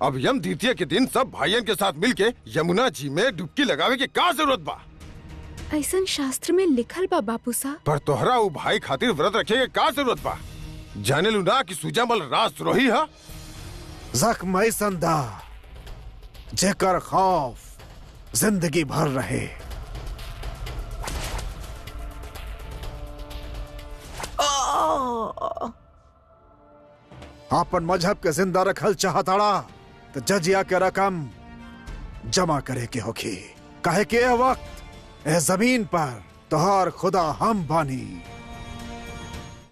अब यम द्वितीय के दिन सब भाइयन के साथ मिलके यमुना जी में डुबकी लगावे की का जरूरत बा? ऐसन शास्त्र में लिखल बा बापू साहब। पर तोहरा वो भाई खातिर व्रत रखे के का जरूरत बा? जाने लू ना कि सुजामल राष्ट्रद्रोही है। जख्म ऐसन दा जेकर खौफ जिंदगी भर रहे। आपन मजहब के जिंदा रखल चाहताड़ा तो जजिया के रकम जमा करे के होखी। काहे के वक्त ए जमीन पर तोहार खुदा हम बानी।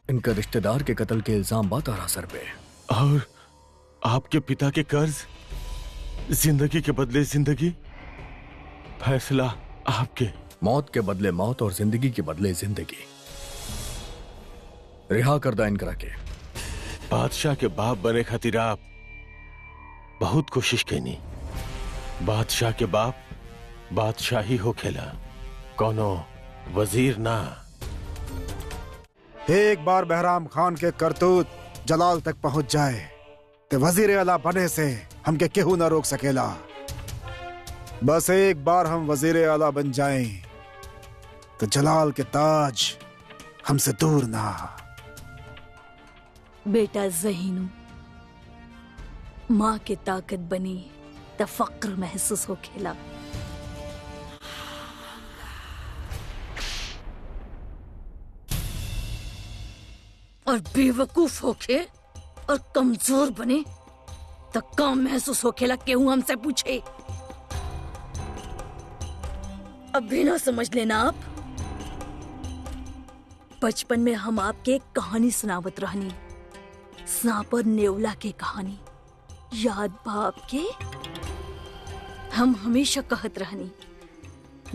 इनका रिश्तेदार के कत्ल के इल्जाम बात आ रहा सर पे। और आपके पिता के कर्ज, जिंदगी के बदले जिंदगी, फैसला आपके। मौत के बदले मौत और जिंदगी के बदले जिंदगी। रिहा कर दा इनकरा के। बादशाह के बाप बने खातिर आप बहुत कोशिश कैनी। बादशाह के बाप बादशाह ही हो खेला, कोनो वजीर ना। एक बार बहराम खान के करतूत जलाल तक पहुंच जाए तो वजीर आला बने से हमके केहू ना रोक सकेला। बस एक बार हम वजीर आला बन जाएं तो जलाल के ताज हमसे दूर ना। बेटा ज़हीनू, माँ की ताकत बनी तो फक्र महसूस हो खेला। और बेवकूफ होके और कमजोर बने तो काम महसूस हो खेला केहू हमसे पूछे। अब भी ना समझ लेना आप। बचपन में हम आपके एक कहानी सुनावत रहनी, सांप और नेवला की कहानी। याद बा आपके? हम हमेशा कहत रहनी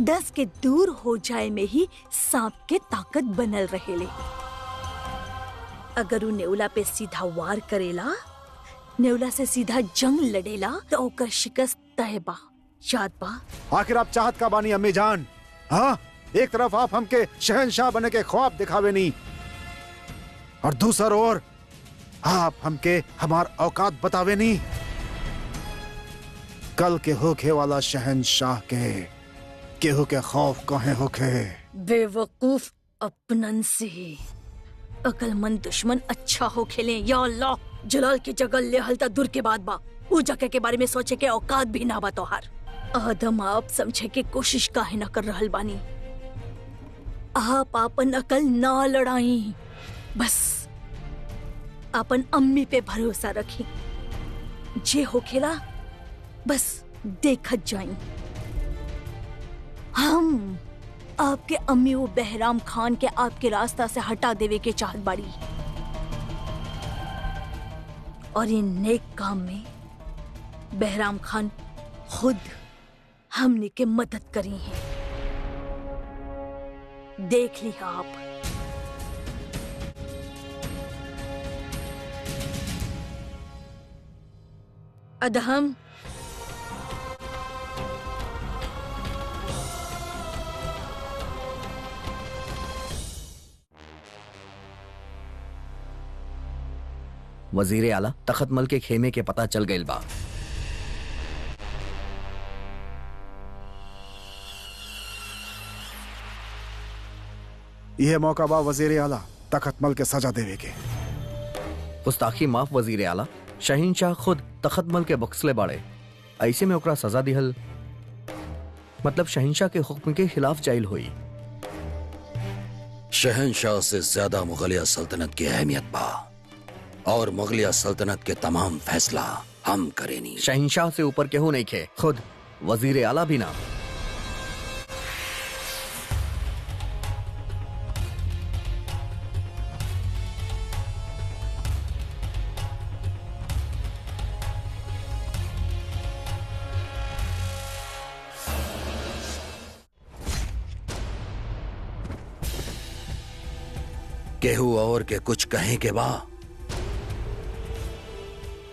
10 के दूर हो जाए में ही सांप के ताकत बनल रहेले। अगर वो नेवला पे सीधा वार करेला, नेवला से सीधा जंग लड़ेला तो ओकर शिकस्त तय बा। याद बा? आखिर आप चाहत का बानी अम्मी जान? हाँ, एक तरफ आप हमके शहंशाह बने के ख्वाब दिखावे नहीं और दूसर ओर आप हमके हमार औकात बतावे नहीं। कल के होखे वाला शहंशाह के केहू के खौफ कहे होखे। बेवकूफ अपनन से अकलमंद दुश्मन अच्छा हो खेले। या अल्लाह, जलाल की जगह ले हलता दूर के बाद बा। उ जगह के बारे में सोचे के औकात भी ना बा तोहार। आदम आप समझे के कोशिश काहे ना कर रहल बानी। आप आपन अकल ना लड़ाई, बस आपन अम्मी पे भरोसा रखी। जे हो खेला बस देखत जाई। हम आपके अम्मी वो बहराम खान के आपके रास्ता से हटा देवे के चाहत बाड़ी और ये नेक काम में बहराम खान खुद हमने के मदद करी है। देख लिया आप। अदहम, वजीर आला तखतमल के खेमे के पता चल गइल बा। यह मौका बा वजीर आला तखतमल के सजा देवे के। गुस्ताखी माफ वजीर आला, शहीनशाह खुद तखतमल के बक्सले बाड़े। ऐसे में ओकरा सजा दिहल मतलब शहीनशाह के हुक्म के खिलाफ जाइल हुई। शहनशाह से ज्यादा मुगलिया सल्तनत की अहमियत बा और मुगलिया सल्तनत के तमाम फैसला हम करेनी। शहीनशाह से ऊपर केहू नहीं खे, खुद वजीर आला भी ना। केहू और के कुछ कहे के बा,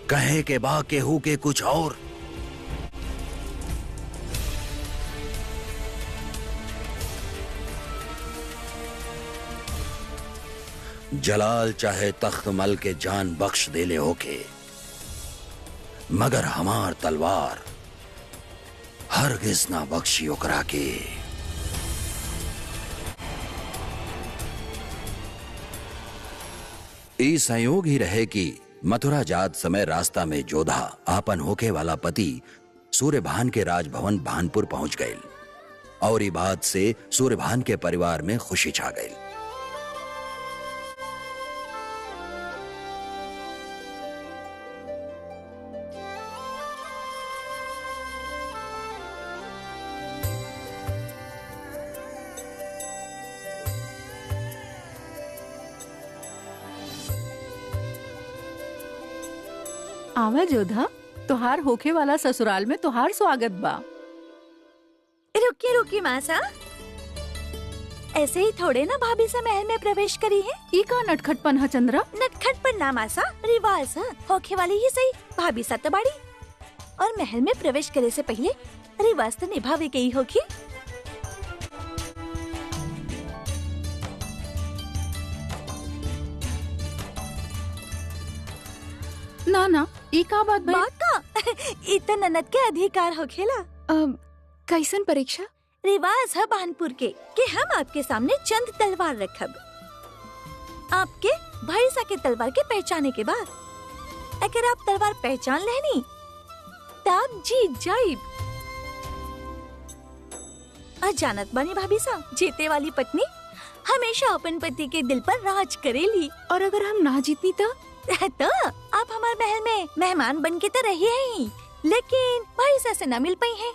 कहे के बा केहू के कुछ और। जलाल चाहे तख्तमल के जान बख्श देले होके, मगर हमार तलवार हरगिज ना बख्शी ओकरा के। ई संयोग ही रहे कि मथुरा जात समय रास्ता में जोधा आपन होके वाला पति सूर्यभान के राजभवन भानपुर पहुंच गए और ई बात से सूर्यभान के परिवार में खुशी छा गई। आवा जोधा, तुहार होखे वाला ससुराल में तुहार स्वागत बा। रुकी रुकी मासा, ऐसे ही थोड़े ना भाभी से महल में प्रवेश करी है। ई का नटखटपन है चंद्रा? नटखट पर ना मासा, रिवाज है। होखे वाली ही सही भाभी सा तो बाड़ी, और महल में प्रवेश करे से पहले रिवाज तो निभावे के ही होगी। ना ना, ई का बात भाई? बात का इतना ननद के अधिकार होखेला। कैसन परीक्षा? रिवाज है भानपुर के कि हम आपके सामने चंद तलवार रखब। आपके भाई सा के तलवार के पहचाने के बाद अगर आप तलवार पहचान लेनी तब जीत जाइब। अचानक बनी भाभी सा, जीते वाली पत्नी हमेशा अपन पति के दिल पर राज करेली। और अगर हम ना जीतनी तो आप हमारे महल में मेहमान बन के तो रही हैं, लेकिन भाई सा से न मिल पाई हैं।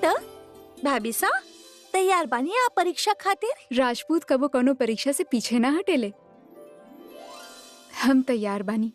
तो भाभी सा तैयार बानी आप परीक्षा खातिर? राजपूत कबो कोनो परीक्षा से पीछे ना हटेले। हम तैयार बानी।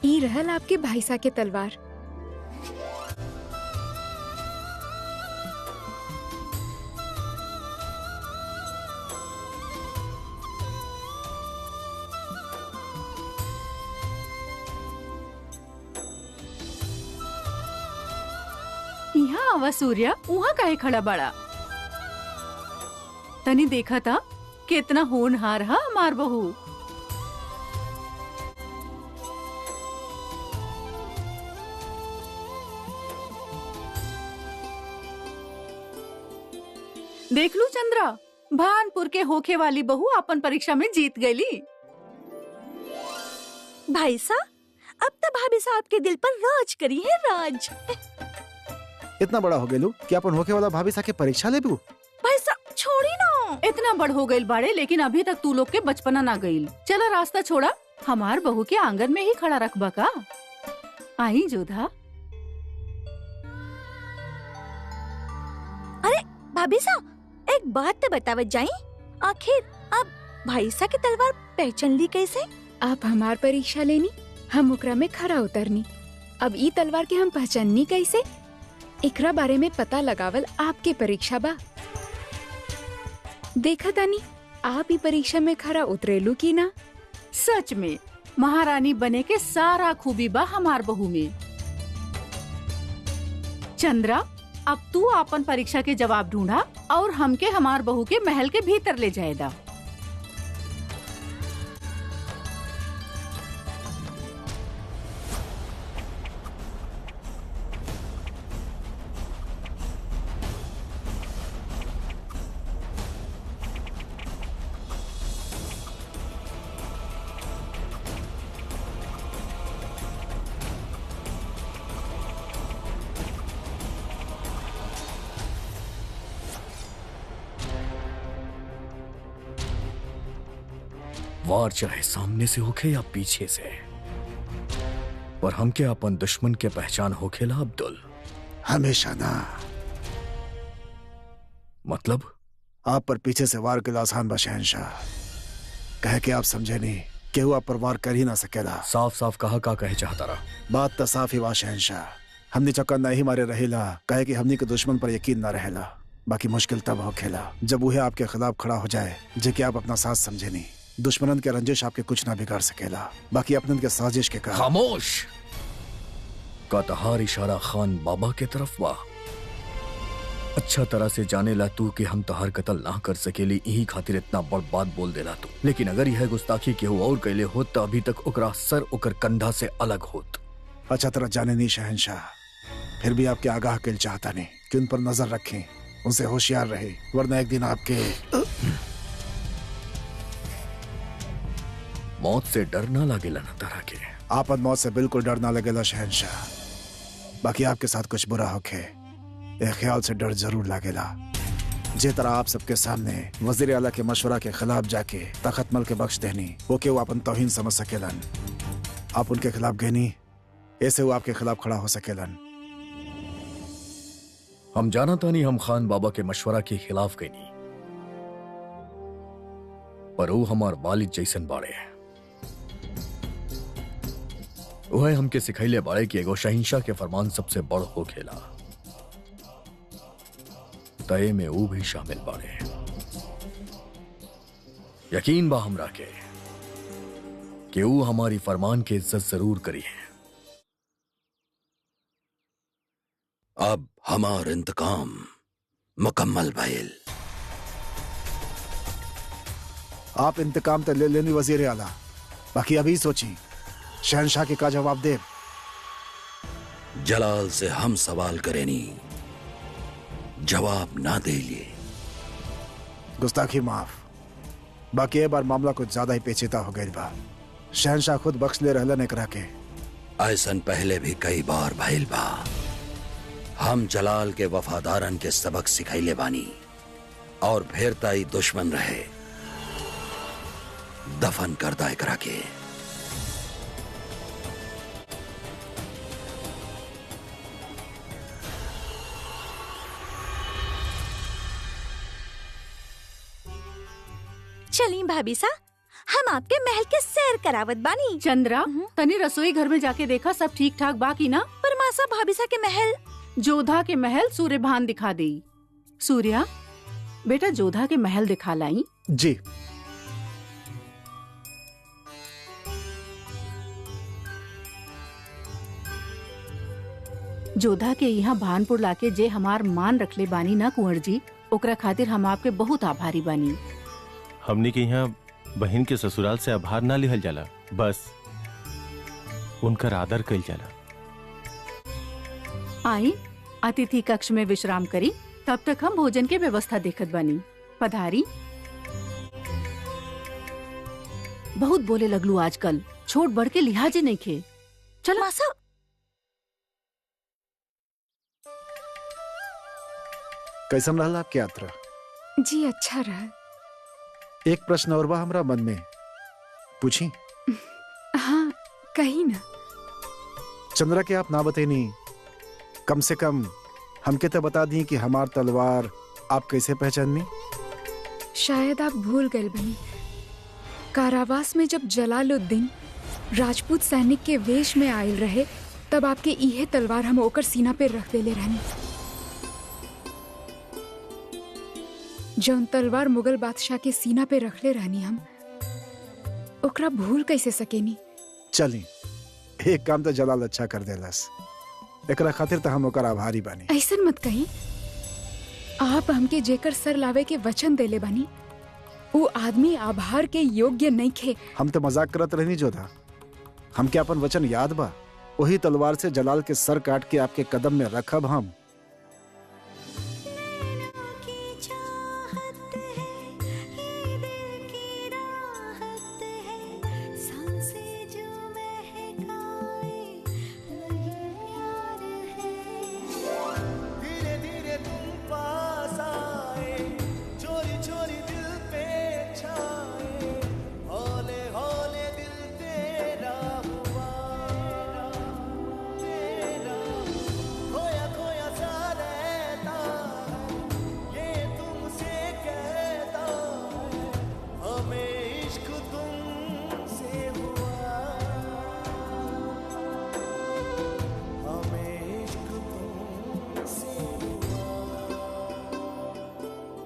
ई रहल आपके भाई सा के तलवार। यहाँ आवा सूर्या, वहाँ काहे खड़ा बड़ा? तनी देखा था कितना होनहार हा हमार बहू। देख लू चंद्रा, भानपुर के होखे वाली बहू अपन परीक्षा में जीत गई। भाई सा, अब तो भाभी सा आपके दिल पर राज करी है, राज। इतना बड़ा हो गेलू कि अपन होके वाला भाभी सा के परीक्षा लेबू? भाई सा छोड़ी ना। इतना बड़ हो गई बाड़े, लेकिन अभी तक तू लोग के बचपना ना गई। चला रास्ता छोड़ा, हमार बहू के आंगन में ही खड़ा रखबा का। आई जोधा। अरे भाभी सा, एक बात तो बतावत जाई, आखिर अब भाई सा की तलवार पहचान ली कैसे? आप हमार परीक्षा लेनी, हम ओकरा में खरा उतरनी। अब ई तलवार के हम पहचाननी कैसे? एकरा बारे में पता लगावल आपके परीक्षा बा। देखा तानी आप ई परीक्षा में खरा उतरेलू की ना? सच में महारानी बने के सारा खूबी बा हमार बहू में। चंद्रा, अब तू अपन परीक्षा के जवाब ढूंढा और हमके हमार बहू के महल के भीतर ले जाएगा। वार चाहे सामने से होखे या पीछे से, पर हमके अपन दुश्मन के पहचान होखेला अब्दुल। हमेशा ना। मतलब? आप पर पीछे से वार के आसान बा शहनशाह। कहे कि आप समझे नहीं कि वो आप पर वार कर ही ना सकेला। साफ साफ कहा का कहे चाहता रहा। बात तो साफ ही बा शहनशाह। हमने चक्कर नहीं मारे रहेला, कहे कि हमने के दुश्मन पर यकीन ना रहेला। बाकी मुश्किल तब हो खेला जब वह आपके खिलाफ खड़ा हो जाए, जे कि आप अपना साथ समझे नहीं। दुश्मनन के रंजिश आपके कुछ ना बिगाड़ सकेला, बाकी अपनन के साजिश के कारण। खामोश। का तहार इशारा खान बाबा के तरफ बा। अच्छा तरह से जाने ला तू कि हम तहार कत्ल ना कर सकेली, यही खातिर इतना बड़ बात बोल देला तू। लेकिन अगर यह गुस्ताखी केहू और कैले होत तो अभी तक ओकरा सर ओकर कंधा से अलग होत। अच्छा तरह जाने नहीं शहनशाह, फिर भी आपके आगाह के चाहता नहीं कि उन पर नजर रखें, उनसे होशियार रहे, वरना एक दिन आपके मौत से डर ना लागेला ना तरह के। आप मौत से बिल्कुल डर ना लगेला शहनशाह। बाकी आपके साथ कुछ बुरा होके एक ख्याल से डर जरूर लागेला। जे तरह आप सबके सामने वजीर आला के मशवरा के खिलाफ जाके तखतमल के बख्श देनी, वो के वो अपन तौहीन समझ सकेलन। आप उनके खिलाफ गए नहीं, ऐसे वो आपके खिलाफ खड़ा हो सकेलन। हम जाना था नहीं हम खान बाबा के मशवरा के खिलाफ गए नहीं, पर वो हमार वालिद जैसन बाड़े। वह हमके सिखैले बाड़े कि एगो शहिंशाह के फरमान सबसे बड़ हो खेला, तय में वो भी शामिल बाड़े। यकीन बा हमरा के कि वो हमारी फरमान की इज्जत जरूर करी है। अब हमार इंतकाम मुकम्मल भइल। आप इंतकाम तो ले लेनी वजीर आला, बाकी अभी सोची शहनशाह के का जवाब दे। जलाल से हम सवाल करेनी, जवाब ना दे लिए। गुस्ताखी माफ, बाकी ये बार मामला कुछ ज्यादा ही पेचीदा हो गई बा। शहनशाह खुद बख्श ले रहलन एकरा के। ऐसन पहले भी कई बार भइल बा। हम जलाल के वफादारन के सबक सिखैले बानी, और फिर ताई दुश्मन रहे। दफन करदा एकरा के। चली भाभी सा, हम आपके महल के सैर करावत बानी। चंद्रा, तनी रसोई घर में जाके देखा सब ठीक ठाक बाकी ना? पर मासा भाभी सा के महल, जोधा के महल सूर्यभान दिखा दे। सूर्या बेटा, जोधा के महल दिखा लाई। जी। जोधा के यहाँ भानपुर लाके जे हमार मान रखले बानी ना कुंवर जी, ओकरा खातिर हम आपके बहुत आभारी बानी। हमने के यहाँ बहन के ससुराल से आभार ना लिहल जाला, बस उनकर आदर कइल जाला। आई अतिथि कक्ष में विश्राम करी, तब तक हम भोजन के व्यवस्था देखत बानी। पधारी। बहुत बोले लगलू आजकल, छोट बड़ के लिहाजे नहीं खे। चल मासा। कैसन रहला आपकी यात्रा? जी अच्छा रहा। एक प्रश्न और बा हमरा मन में, पूछी? हाँ कहीं ना। चंद्रा के आप ना बतेनी, कम से कम हमके तो बता दी कि हमार तलवार आप कैसे पहचाननी? शायद आप भूल गए बनी। कारावास में जब जलालुद्दीन राजपूत सैनिक के वेश में आयल रहे, तब आपके इहे तलवार हम ओकर सीना पे रख देले रहनी। जौन तलवार मुगल बादशाह के सीना पे रखले रहनी हम, ओकरा भूल कैसे सकेनी? चली, एक काम तो जलाल अच्छा कर देलस, एकरा खातिर तो हम ओकर आभारी बानी। ऐसन मत कही। आप हमके जेकर सर लावे के वचन देले बानी, वो आदमी आभार के योग्य नहीं खे। हम तो मजाक करत रहनी जोधा। हमके अपन वचन याद बा, वही तलवार से जलाल के सर काट के आपके कदम में रखब हम।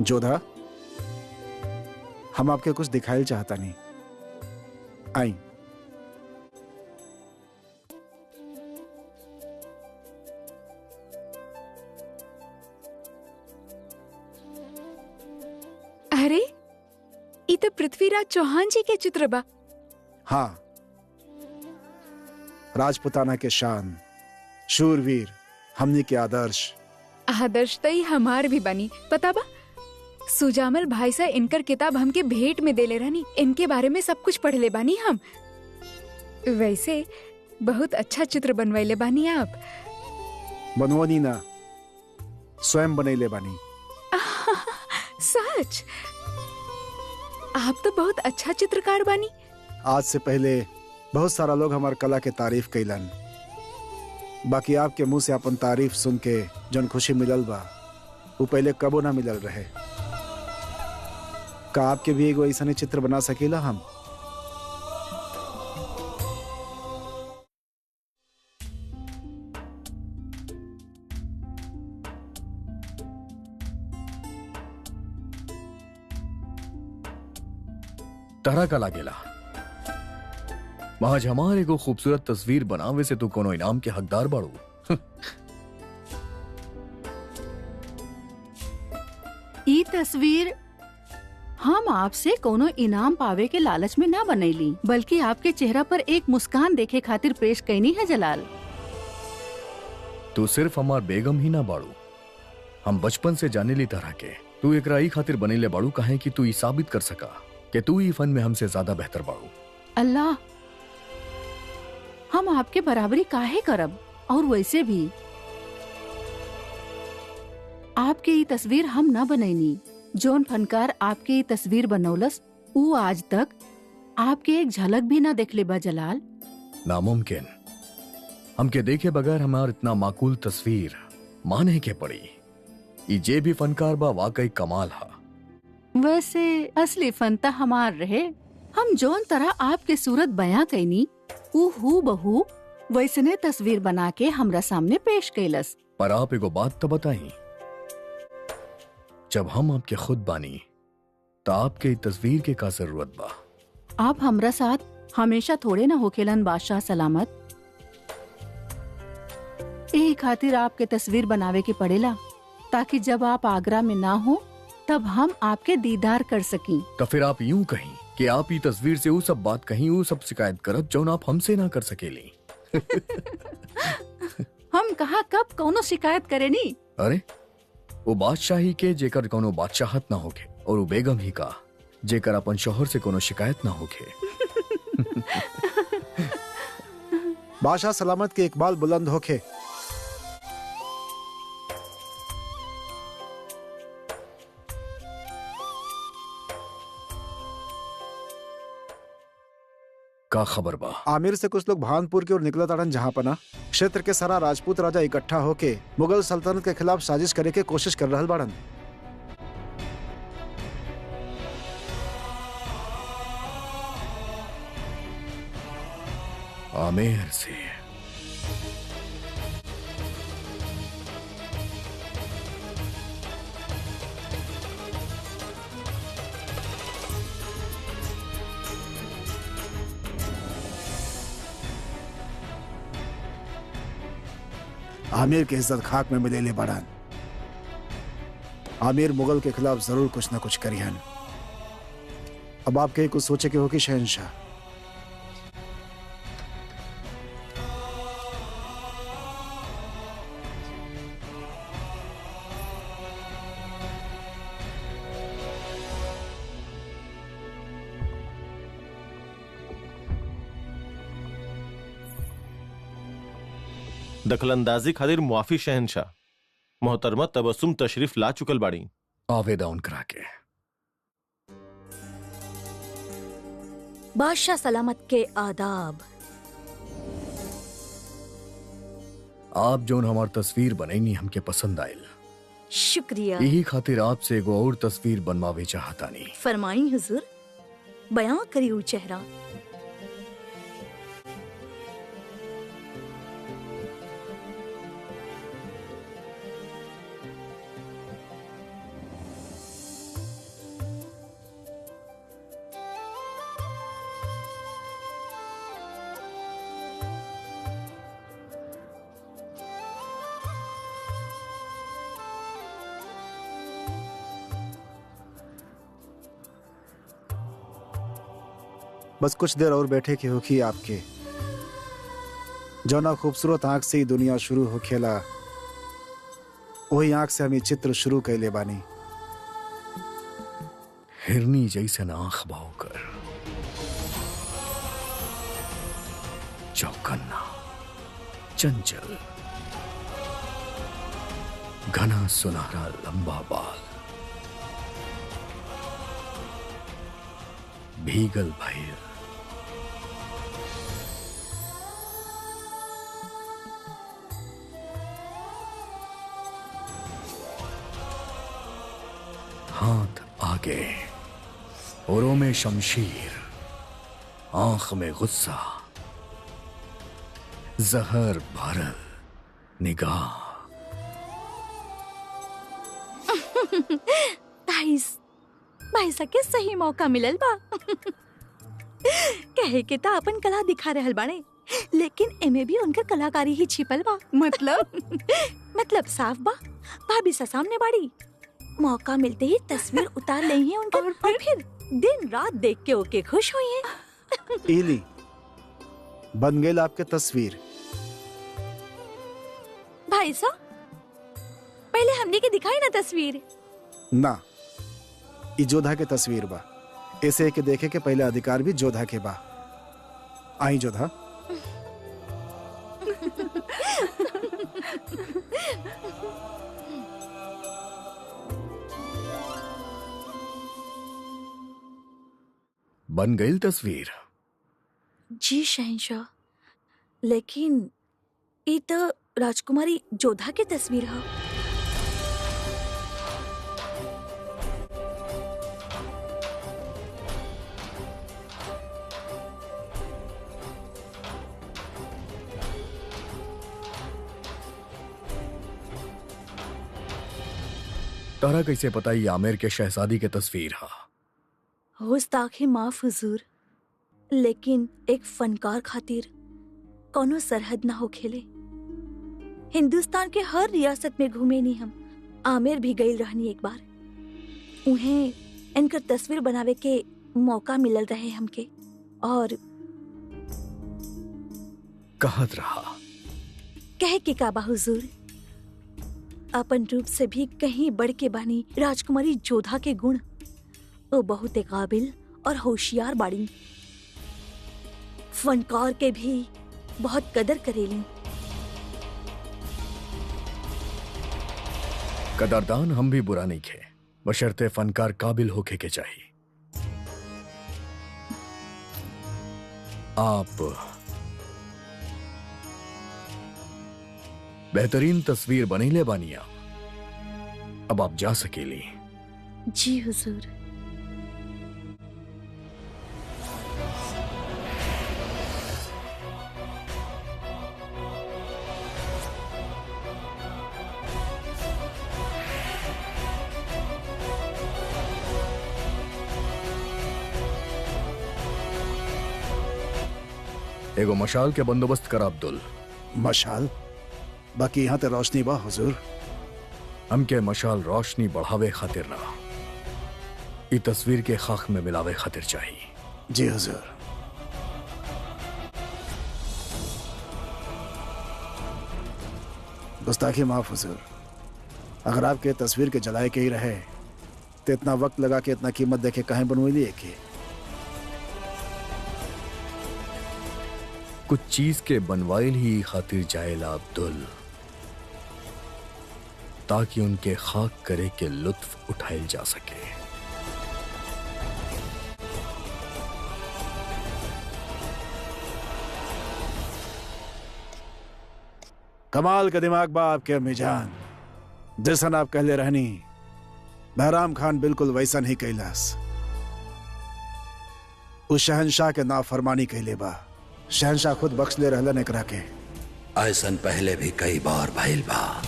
जोधा, हम आपके कुछ दिखाई चाहता नहीं। आई। अरे ये तो पृथ्वीराज चौहान जी के चित्र बा। हाँ, राजपुताना के शान, शूरवीर, हमनी के आदर्श। आदर्श तो ही हमार भी बनी। पता बा, सुजामल भाई से इनकर किताब हमके भेंट में देले रहनी। इनके बारे में सब कुछ पढ़ ले बानी हम। वैसे बहुत अच्छा चित्र बनवाइले बानी आप। बनवनी ना, स्वयं बनैले बानी। सच? आप तो बहुत अच्छा चित्रकार बानी। आज से पहले बहुत सारा लोग हमार कला के तारीफ कैलन, बाकी आपके मुंह से अपन तारीफ सुन के जन खुशी मिलल बा वो पहले कबो ना मिलल रहे। का आपके भी एगो ऐसा चित्र बना सकेला हम? तरह का लागेला महज हमारे को खूबसूरत तस्वीर बनावे से तू कोनो इनाम के हकदार बाड़ू। ई तस्वीर हम आपसे कोनो इनाम पावे के लालच में ना बनैली, बल्कि आपके चेहरा पर एक मुस्कान देखे खातिर पेश कैनी है जलाल। तू सिर्फ हमार बेगम ही ना बाड़ू, हम बचपन से जाने ली तरह के। तू एक राई खातिर बनेले बाड़ू काहे कि तू ई साबित कर सका कि तू ई फन में हमसे ज्यादा बेहतर बाड़ू। अल्लाह, हम आपके बराबरी काहे करब? और वैसे भी आपके ये तस्वीर हम न बनैनी। जोन फनकार आपके ये तस्वीर बनौलस वो आज तक आपके एक झलक भी ना देखले बा जलाल। नामुमकिन। हमके देखे बगैर हमार इतना माकूल तस्वीर माने के पड़ी। ई जे भी फनकार बा वाकई कमाल हा। वैसे असली फन त हमार रहे। हम जोन तरह आपके सूरत बयां कैनी ऊ हू बहू वैसने तस्वीर बना के हमरा सामने पेश कैलस। पर आप एगो बात तो बताई, जब हम आपके खुद बानी तो आपके ई तस्वीर के का जरूरत बा? आप हमरा साथ हमेशा थोड़े ना होखेलन बादशाह सलामत। यही खातिर आपके तस्वीर बनावे के पड़ेला ताकि जब आप आगरा में ना हो तब हम आपके दीदार कर सकी। तो फिर आप यूं कहीं कि आप ई तस्वीर से वो सब बात कहीं, वो सब शिकायत करब जौन आप हमसे ना कर सकेली। हम कहा कब कौनो शिकायत करे नी। अरे वो बादशाही के जेकर कोनो बादशाहत ना होके, और वो बेगम ही का जेकर अपन शोहर से कोनो शिकायत ना होके। बादशाह सलामत के इकबाल बुलंद होके। का खबर बा? आमिर से कुछ लोग भानपुर की ओर निकला ताड़न, जहां पना क्षेत्र के सारा राजपूत राजा इकट्ठा होके मुगल सल्तनत के खिलाफ साजिश करे के कोशिश कर रहल बाड़न। आमेर से आमिर की इज्जत खाक में मिले ले बड़न। आमिर मुगल के खिलाफ जरूर कुछ न कुछ करिहन। अब आपके कुछ सोचे के हो कि शहनशाह? दखलंदाजी खातिर मुआफी शहनशाह। मोहतरमा तबस्सुम तशरीफ ला चुकल बाड़ी। आवेदा उन करा के। बादशाह सलामत के आदाब। आप जोन हमार तस्वीर बनैनी हमके पसंद आयल, शुक्रिया। यही खातिर आपसे एगो और तस्वीर बनवावे चाहतानी। फरमाई हुजूर, बयां करी ऊ चेहरा। बस कुछ देर और बैठे के होखी आपके। जौना खूबसूरत आंख से ही दुनिया शुरू हो खेला, वही आंख से हम चित्र शुरू कैले बानी। हिरनी जैसन आंख भावकर चौकन्ना, चंचल, घना सुनहरा लंबा बाल, भीगल भैल, हाथ आगे, औरों में शमशीर, आंख में गुस्सा, जहर भरल निगाह। भाईसा के सही मौका मिलल बा। कहे के ता अपन कला दिखा रहल बाड़े, लेकिन एमे भी उनकर कलाकारी ही छिपल बा। मतलब साफ बा, भाभी सा सामने बाड़ी, मौका मिलते ही तस्वीर उतार ले है उनकर, और फिर दिन रात देख के ओके खुश हुई है। इली बन गई आपके तस्वीर। भाई साहब, पहले हमने के दिखाई ना तस्वीर। ना, ई जोधा के तस्वीर बा। ऐसे के देखे के पहले अधिकार भी जोधा के बा। आई जोधा। बन गई तस्वीर। जी शहंशाह, लेकिन ये तो राजकुमारी जोधा की तस्वीर है। तारा कैसे पता ये आमिर के शहजादी के तस्वीर है? गुस्ताखी माफ हुजूर, लेकिन एक फनकार खातिर कोनो सरहद ना हो खेले। हिंदुस्तान के हर रियासत में घूमे नहीं हम, आमिर भी गई रहनी एक बार। उन्हें इनकर तस्वीर बनावे के मौका मिलल रहे हमके, और कहत रहा कहे के काबा हुजूर, अपन रूप से भी कहीं बढ़ के बानी राजकुमारी जोधा के गुण। वो बहुत काबिल और होशियार बाड़ी, फनकार के भी बहुत कदर करेली। कदरदान हम भी बुरा नहीं खे, बशर्ते फनकार काबिल होके के चाहिए। आप बेहतरीन तस्वीर बनी ले बानिया, अब आप जा सकेली। जी हुजूर। एगो मशाल के बंदोबस्त कर अब्दुल। मशाल? बाकी यहाँ ते रोशनी बा हुजूर। हमके मशाल रोशनी बढ़ावे खातिर ना, ई तस्वीर के खाक में मिलावे खातिर चाहिए। जी हुजूर। गुस्ताखी माफ हुजूर। अगर आपके तस्वीर के जलाए के ही रहे तो इतना वक्त लगा के इतना कीमत देके कहीं बनवा लिए कि कुछ चीज के बनवाइल ही खातिर जाएला अब्दुल, ताकि उनके खाक करे के लुत्फ उठाइल जा सके। कमाल का दिमाग बा आपके अम्मी जान। जैसन आप कहले रहनी, बहराम खान बिल्कुल वैसन ही कैलास। उस शहनशाह के नाफरमानी कैले बा, शहनशाह खुद बख्श ले रहलन एकरा के। ऐसन पहले भी कई बार भइल बा।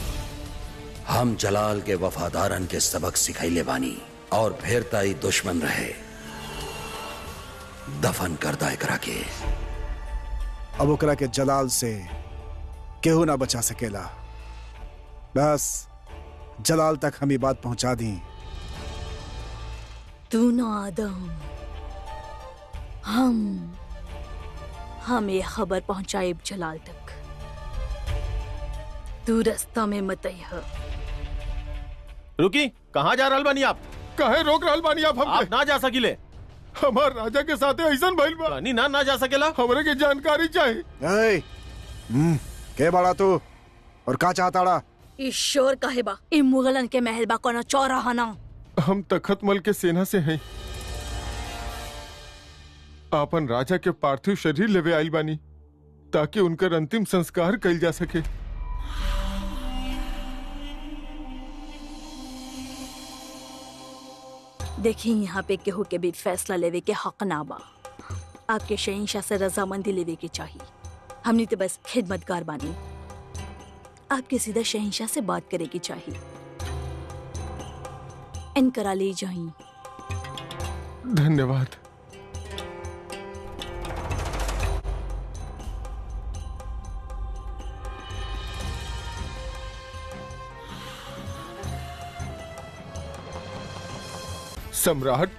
हम जलाल के वफादारन के सबक सिखैले बानी, और फिर ताई दुश्मन रहे, दफन करदा एकरा के। अब ओकरा के जलाल से केहू ना बचा सकेला। बस जलाल तक हम ये बात पहुंचा दी। तू ना आदम, हम ये खबर पहुंचाए जलाल तक। तू रास्ता में मत आइह। रुकी, कहाँ जा रहल बानी आप? काहे रोक रहल बानी आप हमके? आप ना जा सकिले। हमार राजा के साथे ऐसन भइल बा। रानी ना जा सकेला। हमरे के जानकारी चाहिए। ए, के बड़ा तू और का चाहताड़ा? ईश्वर काहे बा? ई मुगलन के महल बा, कोनो चौराहा ना। हम तखतमल के सेना से हैं। आपन राजा के पार्थिव शरीर लेवे आइल बानी ताकि उनकर अंतिम संस्कार कइल जा सके। देखिए, यहाँ पे केहू के भी फैसला लेवे के हक ना बा। आपके शहंशाह से रजामंदी लेवे के चाहिए। हमने तो बस खिदमतगार बानी। आपके सीधा शहंशाह से बात करे की चाहिए। इनकरा ले जाइए। धन्यवाद। सम्राट,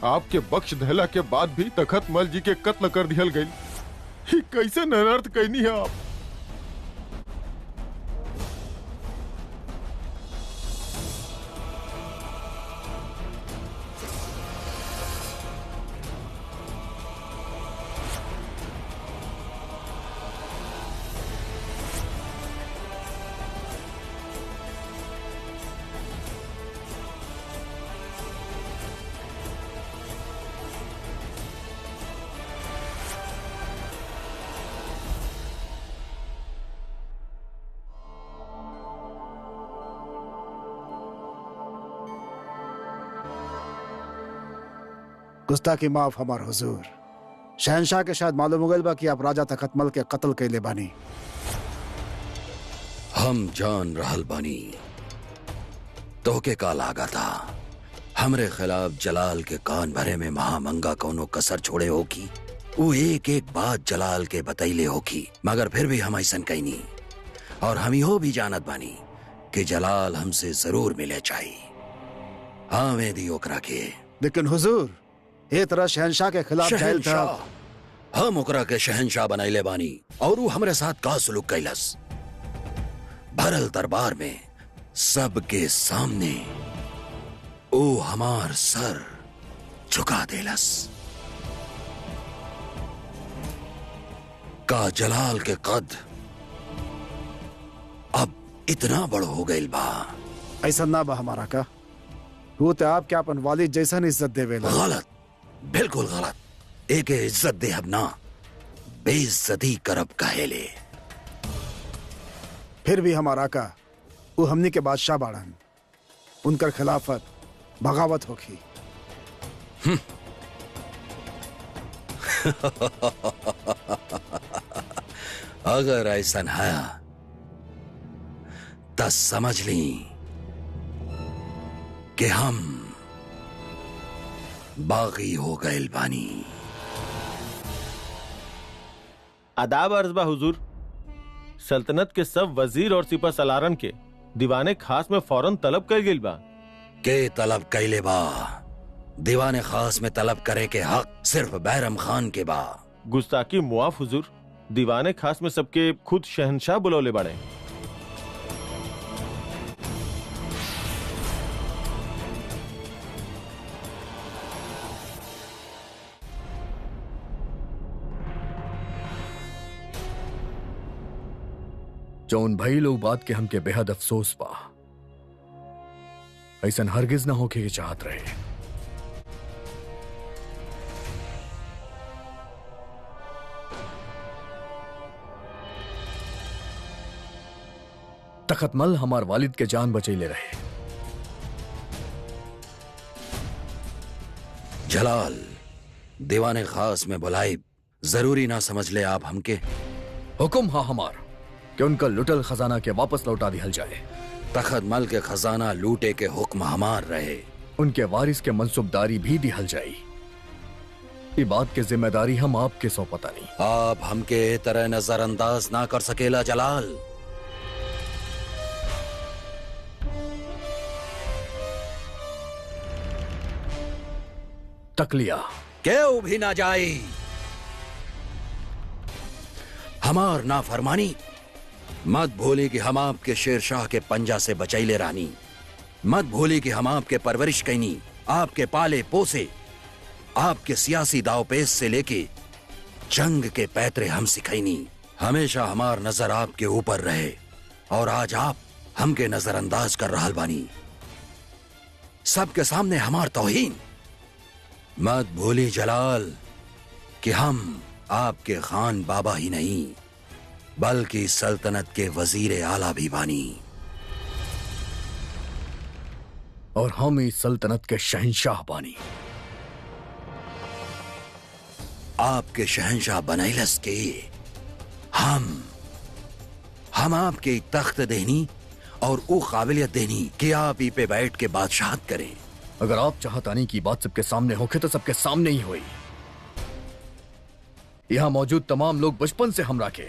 आपके बख्श धैला के बाद भी तखतमल जी के कत्ल कर दिया गई। ही कैसे नरर्थ कहनी है आप? गुस्ताखी माफ हमार हुजूर। शहनशाह के शायद मालूम हो गइल बा कि आप राजा तखतमल के कत्ल कैले बानी। हम जान रहल बानी तोहके का लागा था। हमरे खिलाफ जलाल के कान भरे में महामंगा कौनो कसर छोड़े होगी। वो एक एक बात जलाल के बतैले होगी, मगर फिर भी हम ऐसन कहनी। और हम हो भी जानत बानी कि जलाल हमसे जरूर मिले चाहिए। हाँ मैं दी ओकरा के। लेकिन हुजूर, ए तरह शहनशाह के खिलाफ जाइल था। हम ओकरा के शहनशाह बनैले बानी और वो हमरे साथ का सलूक कैलस। भरल दरबार में सबके सामने ओ हमार सर झुका देलस। का जलाल के कद अब इतना बड़ हो गइल बा। ऐसा ना बा हमारा का। वो तो आपके अपन वालिद जैसा इज्जत देवेला। गलत, बिल्कुल गलत। एक इज्जत दे अब ना, बेइज्जती करब कहेले। फिर भी हमारा का वो हमनी के बादशाह बाड़न। उनकर खिलाफत बगावत होगी। अगर ऐसा है तो समझ ली कि हम बागी हो गए बानी। आदाब अर्ज़बा हुजूर। सल्तनत के सब वजीर और सिपह सलारन के दीवाने खास में फौरन तलब कर गइल बा। के तलब कैले बा? दीवाने खास में तलब करे के हक सिर्फ बैरम खान के बा। गुस्ताखी मुआफ हुजूर। दीवाने खास में सबके खुद शहनशाह बुलौले बड़े। जौन भई लोग बात के हमके बेहद अफसोस बा। ऐसन हरगिज ना होके के चाहत रहे। तखतमल हमार वालिद के जान बचैले रहे। जलाल दीवाने खास में बुलाई जरूरी ना समझ ले आप हमके। हुक्म हा हमार कि उनका लुटल खजाना के वापस लौटा दिया जाए। तखतमल के खजाना लूटे के हुक्म हमार रहे। उनके वारिस के मंसूबदारी भी दिहल जाई। ये बात की जिम्मेदारी हम आपके सौंपता नहीं। आप हमके तरह नजरअंदाज ना कर सकेला जलाल। तकलिया केहू भी ना जाई। हमार नाफरमानी मत भूली कि हम आपके शेरशाह के पंजा से बचैले रानी। मत भूली कि हम आपके परवरिश कैनी, आपके पाले पोसे, आपके सियासी दावपेच से लेके जंग के पैतरे हम सिखैनी। हमेशा हमार नजर आपके ऊपर रहे और आज आप हमके नजरअंदाज कर रहल बानी, सबके सामने हमार तौहीन। मत भूली जलाल कि हम आपके खान बाबा ही नहीं बल्कि सल्तनत के वजीर आला भी बानी और हम इस सल्तनत के शहंशाह बानी। आपके शहंशाह बनैलस के हम आपके तख्त देनी और वो काबिलियत देनी कि आप ही पे बैठ के बादशाहत करें। अगर आप चाहतानी की बात सबके सामने होके तो सबके सामने ही हुई। यहाँ मौजूद तमाम लोग बचपन से हमरा के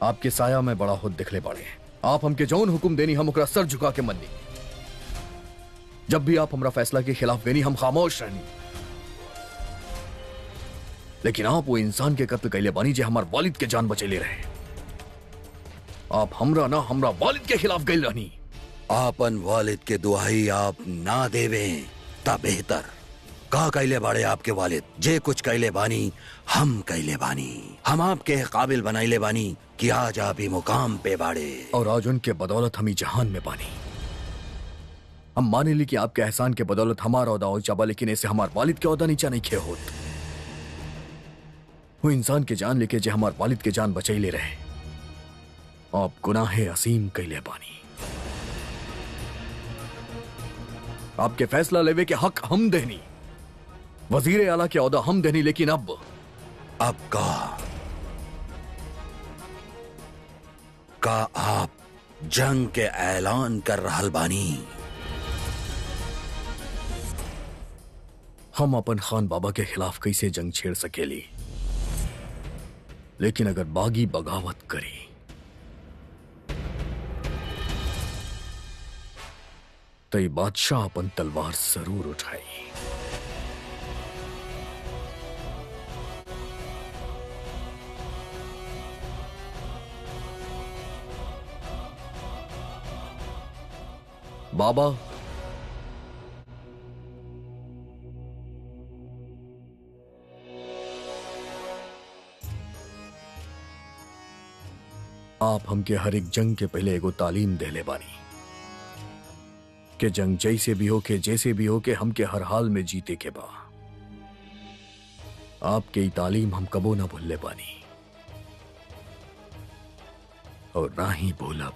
आपके साया में बड़ा खुद दिखले बाड़े। आप हमके जौन हुक्म देनी हम ओकरा सर झुका के मननी। जब भी आप हमरा फैसला के खिलाफ देनी हम खामोश रहनी। लेकिन आप वो इंसान के कत्ल कैले बानी जे हमार वालिद के जान बचेले रहे। आप हमरा ना हमरा वालिद के खिलाफ गई रहनी। आपन वालिद के दुआई आप ना देवे ता बेहतर। का कैले बाड़े आपके वालिद? जे कुछ कैले बानी हम कैले बानी। हम आपके काबिल बनाइले बानी कि आज आप ही मुकाम पे बाड़े और आज उनके बदौलत हम ही जहान में बानी। हम माने ली कि आपके एहसान के बदौलत हमारा औदा ऊंचा बा, लेकिन ऐसे हमार वालिद के औदा नीचा नहीं खे होत। वो इंसान के जान लेके जे हमार वालिद के जान बचैले रहे। आप गुनाहे असीम कैले बानी। आपके फैसला लेवे के हक हम देनी, वजीर आला के औदा हम देनी। लेकिन अब का आप जंग के ऐलान कर रहल बानी? हम अपन खान बाबा के खिलाफ कैसे जंग छेड़ सकेली, लेकिन अगर बागी बगावत करी तो ये बादशाह अपन तलवार जरूर उठाई। बाबा, आप हमके हर एक जंग के पहले एगो तालीम देले बानी कि जंग जैसे भी हो के जैसे भी हो के हमके हर हाल में जीते के बा। आपके ई तालीम हम कबो ना भूलले बानी और ना ही भूलब।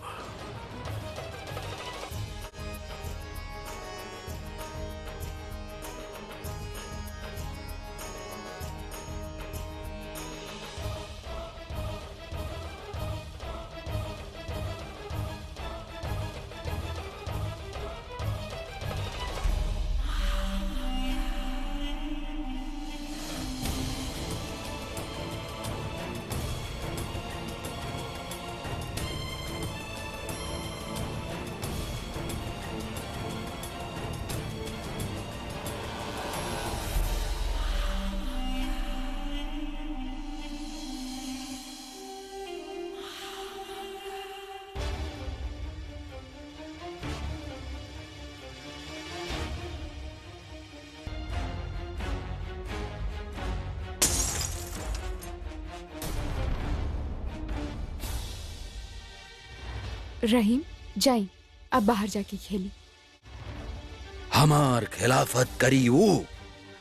रहीम, जाई अब बाहर जाके खेली। हमार खिलाफत करी वो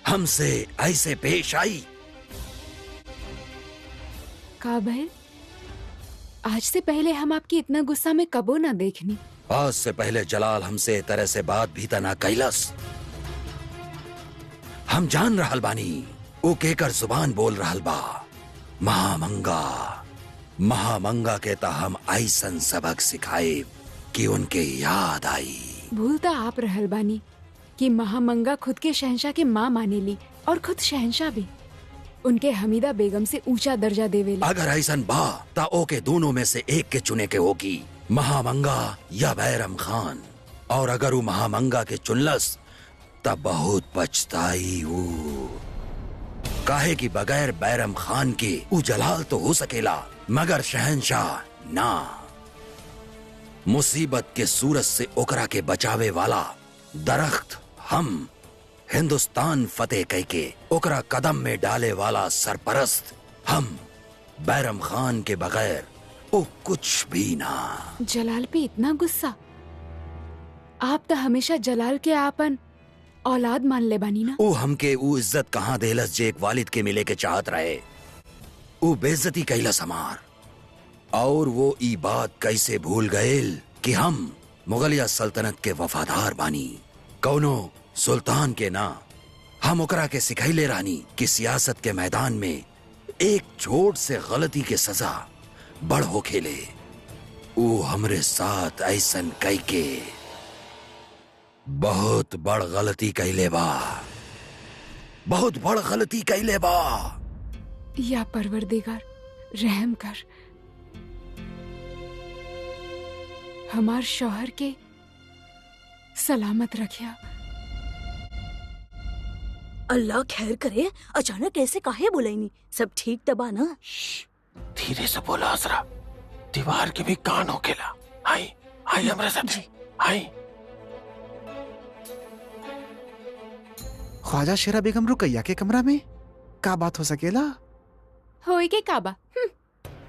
हमसे ऐसे पेश आई। काबिल, आज से पहले हम आपकी इतना गुस्सा में कबो ना देखनी। आज से पहले जलाल हमसे तरह से बात भी तना कैलस। हम जान रहल बानी वो केकर जुबान बोल रहल बा। महामंगा के ता हम ऐसन सबक सिखाए कि उनके याद आई। भूलता आप रहल बानी कि महामंगा खुद के शहंशाह के माँ माने ली और खुद शहंशाह भी उनके हमीदा बेगम से ऊंचा दर्जा देवेली। अगर ऐसन बा ता ओके दोनों में से एक के चुने के होगी, महामंगा या बैरम खान। और अगर वो महामंगा के चुनलस तब बहुत पछताई हो। काहे कि बगैर बैरम खान के ऊ जलाल तो हो सकेला मगर शहंशाह ना। मुसीबत के सूरज से ओकरा के बचावे वाला दरख्त हम, हिंदुस्तान फतेह कह के ओकरा कदम में डाले वाला सरपरस्त हम। बैरम खान के बगैर ओ कुछ भी ना। जलाल पे इतना गुस्सा? आप तो हमेशा जलाल के आपन औलाद मान ले बानी ना। ओ हमके ऊ इज्जत कहाँ देलस जे एक वालिद के मिले के चाहत रहे। ऊ बेइज्जती कैलस हमार। और वो ई बात कैसे भूल गएल कि हम मुगलिया सल्तनत के वफादार बानी, कौनो सुल्तान के ना। हम ओकरा के सिखैले रानी कि सियासत के मैदान में एक छोट से गलती के सजा बड़ हो खेले। ऊ हमरे साथ ऐसन कई के बहुत बड़ गलती कैले बा, बहुत बड़ गलती कैले बा। या परवरदिगार रहम कर, हमार शौहर के सलामत रखिया। अल्लाह खैर करे, अचानक ऐसे काहे बुलाईनी? सब ठीक तबा ना? धीरे से बोला असरा, दीवार के भी कान होकेला। आई आई हमरा साथे आई। ख्वाजा शेरा बेगम रुकैया के कमरा में का बात हो सकेला? होई के काबा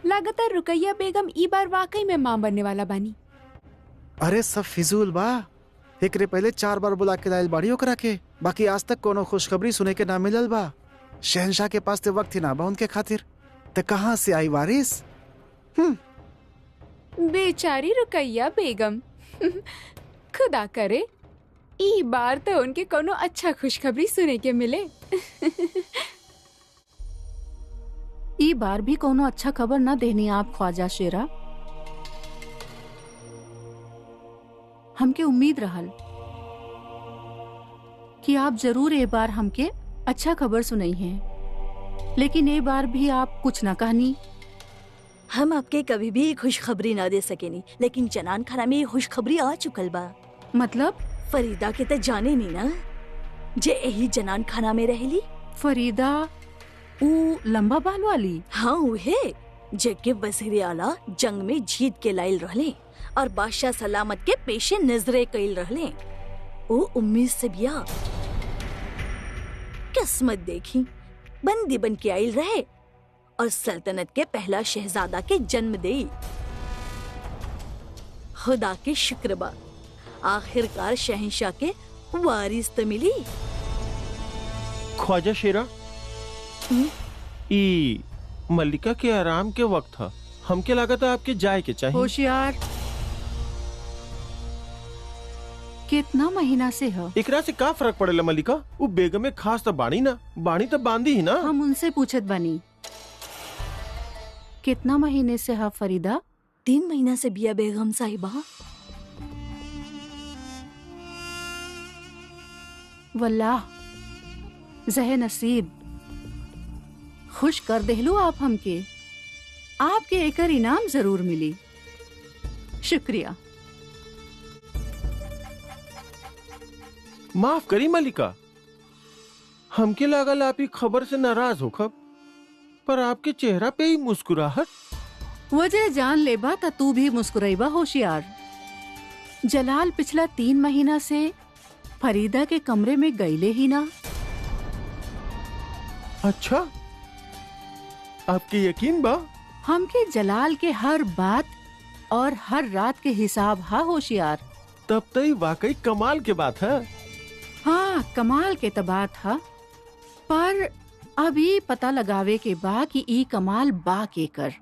लगातार रुकैया बेगम ई बार वाकई में मां बनने वाला बानी। अरे सब फिजूल बा। एकरे पहले 4 बार बुला के लायल बाड़ी ओकरा के, बाकी आज तक कोनो खुशखबरी सुने के ना मिलल बा। शहनशाह के पास ते वक्त ही ना बा उनके खातिर, ते कहाँ से आई वारिस? बेचारी रुकैया बेगम खुदा करे ई बार तो उनके कोनो अच्छा खुशखबरी सुने के मिले। ई बार भी कोनो अच्छा खबर ना देनी आप ख्वाजा शेरा। हमके उम्मीद रहल कि आप जरूर ए बार हमके अच्छा खबर सुनाई हैं, लेकिन ए बार भी आप कुछ ना कहनी। हम आपके कभी भी खुशखबरी ना दे सकेनी, लेकिन जनान खाना में खुशखबरी आ चुकल बा। मतलब? फरीदा के तो जाने नहीं ना, जे यही जनान खाना में रहली। फरीदा ऊ लंबा बाल वाली? हाँ उहे, जेके वज़ीर आला जंग में जीत के लाइल रहले और बादशाह सलामत के पेशे नजरे कइल रहले। ओ उम्मीद से बिया किस्मत देखी, बंदी बन के आइल रहे और सल्तनत के पहला शहजादा के जन्म दे। खुदा के शुक्र बा, आखिरकार शहंशाह के वारिस तो मिली। ख्वाजा शेरा, ई मल्लिका के आराम के वक्त था, हमके लागत है आपके जाए के चाहिए। होशियार, कितना महीना से हो? एकरा से का फर्क पड़ेला मल्लिका? वो बेगम में खास तो बाणी ना, बाणी तो बांधी ही ना। हम उनसे पूछत बानी, कितना महीने से है फरीदा? 3 महीना से बिया बेगम साहिबा। वल्लाह जहे नसीब, खुश कर देहलू आप हमके। आपके एकर इनाम जरूर मिली। शुक्रिया। माफ करी मल्लिका, हमके लागल आप ही खबर से नाराज होखब, पर आपके चेहरा पे ही मुस्कुराहट। वजह जान लेबा ता तू भी मुस्कुराइबा। होशियार, जलाल पिछला 3 महीना से फरीदा के कमरे में गईले ही ना। अच्छा, आपके यकीन बा? हमके जलाल के हर बात और हर रात के हिसाब हा होशियार। तब तो ये वाकई कमाल के बात है। हाँ, कमाल के तो बात है, पर अभी पता लगावे के बा कि ई कमाल बा के कर।